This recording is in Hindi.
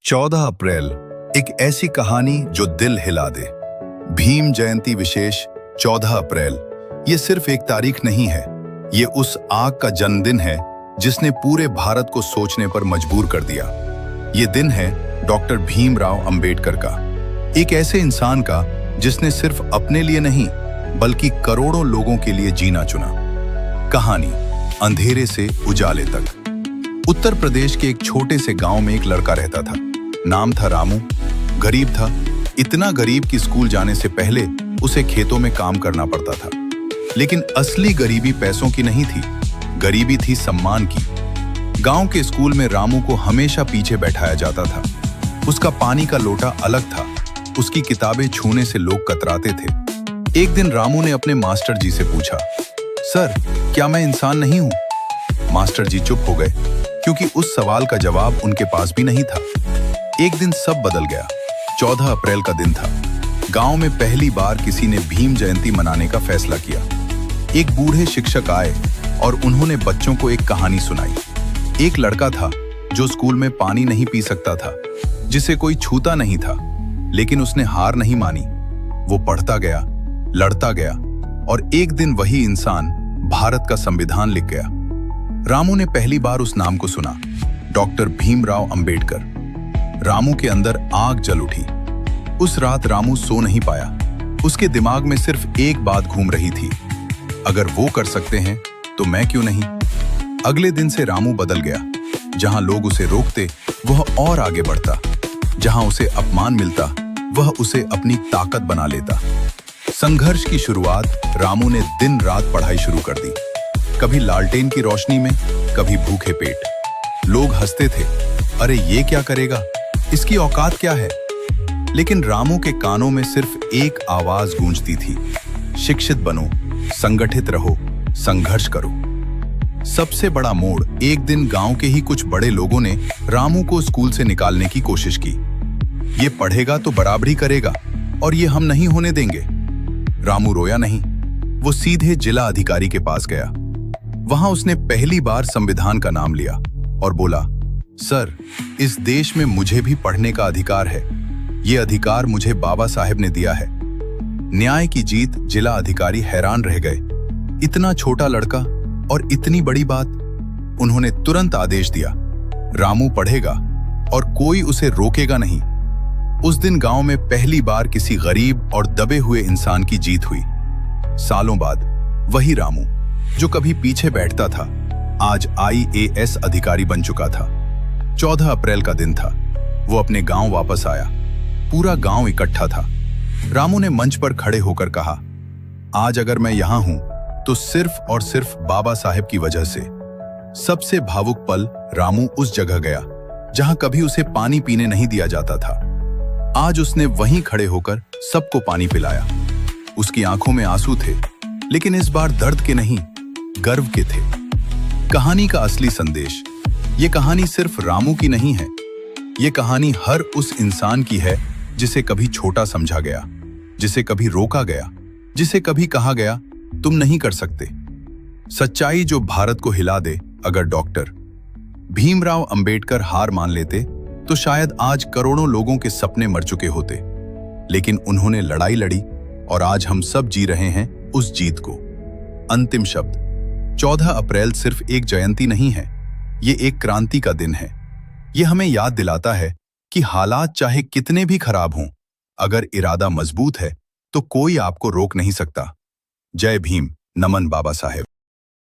14 अप्रैल एक ऐसी कहानी जो दिल हिला दे। भीम जयंती विशेष 14 अप्रैल ये सिर्फ एक तारीख नहीं है, ये उस आग का जन्मदिन है जिसने पूरे भारत को सोचने पर मजबूर कर दिया। ये दिन है डॉक्टर भीमराव अंबेडकर का, एक ऐसे इंसान का जिसने सिर्फ अपने लिए नहीं बल्कि करोड़ों लोगों के लिए जीना चुना। कहानी अंधेरे से उजाले तक। उत्तर प्रदेश के एक छोटे से गांव में एक लड़का रहता था। नाम था रामू। गरीब था, इतना गरीब कि स्कूल जाने से पहले उसे खेतों में काम करना पड़ता था। लेकिन असली गरीबी पैसों की नहीं थी, गरीबी थी सम्मान की। गांव के स्कूल में रामू को हमेशा पीछे बैठाया जाता था। उसका पानी का लोटा अलग था, उसकी किताबें छूने से लोग कतराते थे। एक दिन रामू ने अपने मास्टर जी से पूछा, सर, क्या मैं इंसान नहीं हूं? मास्टर जी चुप हो गए, क्योंकि उस सवाल का जवाब उनके पास भी नहीं था। एक दिन सब बदल गया। 14 अप्रैल का दिन था। गांव में पहली बार किसी ने भीम जयंती मनाने का फैसला किया। एक बूढ़े शिक्षक आए और उन्होंने बच्चों को एक कहानी सुनाई। एक लड़का था जो स्कूल में पानी नहीं पी सकता था, जिसे कोई छूता नहीं था, लेकिन उसने हार नहीं मानी। वो पढ़ता गया, लड़ता गया और एक दिन वही इंसान भारत का संविधान लिख गया। रामू ने पहली बार उस नाम को सुना, डॉक्टर भीमराव अंबेडकर। रामू के अंदर आग जल उठी। उस रात रामू सो नहीं पाया। उसके दिमाग में सिर्फ एक बात घूम रही थी, अगर वो कर सकते हैं तो मैं क्यों नहीं। अगले दिन से रामू बदल गया। जहां लोग उसे रोकते वह और आगे बढ़ता, जहां उसे अपमान मिलता वह उसे अपनी ताकत बना लेता। संघर्ष की शुरुआत रामू ने दिन रात पढ़ाई शुरू कर दी, कभी लालटेन की रोशनी में, कभी भूखे पेट। लोग हंसते थे, अरे ये क्या करेगा, इसकी औकात क्या है। लेकिन रामू के कानों में सिर्फ एक आवाज गूंजती थी, शिक्षित बनो, संगठित रहो, संघर्ष करो। सबसे बड़ा मोड़, एक दिन गांव के ही कुछ बड़े लोगों ने रामू को स्कूल से निकालने की कोशिश की। ये पढ़ेगा तो बराबरी करेगा और ये हम नहीं होने देंगे। रामू रोया नहीं, वो सीधे जिला अधिकारी के पास गया। वहां उसने पहली बार संविधान का नाम लिया और बोला, सर, इस देश में मुझे भी पढ़ने का अधिकार है। ये अधिकार मुझे बाबा साहेब ने दिया है। न्याय की जीत। जिला अधिकारी हैरान रह गए, इतना छोटा लड़का और इतनी बड़ी बात। उन्होंने तुरंत आदेश दिया, रामू पढ़ेगा और कोई उसे रोकेगा नहीं। उस दिन गांव में पहली बार किसी गरीब और दबे हुए इंसान की जीत हुई। सालों बाद वही रामू जो कभी पीछे बैठता था, आज IAS अधिकारी बन चुका था। 14 अप्रैल का दिन था। वो अपने गांव वापस आया। पूरा गांव इकट्ठा था। रामू ने मंच पर खड़े होकर कहा, आज अगर मैं यहां हूं तो सिर्फ और सिर्फ बाबा साहेब की वजह से। सबसे भावुक पल, रामू उस जगह गया जहां कभी उसे पानी पीने नहीं दिया जाता था। आज उसने वहीं खड़े होकर सबको पानी पिलाया। उसकी आंखों में आंसू थे, लेकिन इस बार दर्द के नहीं, गर्व के थे। कहानी का असली संदेश, ये कहानी सिर्फ रामू की नहीं है, ये कहानी हर उस इंसान की है जिसे कभी छोटा समझा गया, जिसे कभी रोका गया, जिसे कभी कहा गया तुम नहीं कर सकते। सच्चाई जो भारत को हिला दे। अगर डॉक्टर भीमराव अंबेडकर हार मान लेते तो शायद आज करोड़ों लोगों के सपने मर चुके होते। लेकिन उन्होंने लड़ाई लड़ी और आज हम सब जी रहे हैं उस जीत को। अंतिम शब्द, 14 अप्रैल सिर्फ एक जयंती नहीं है, ये एक क्रांति का दिन है। ये हमें याद दिलाता है कि हालात चाहे कितने भी खराब हों, अगर इरादा मजबूत है तो कोई आपको रोक नहीं सकता। जय भीम, नमन बाबा साहेब।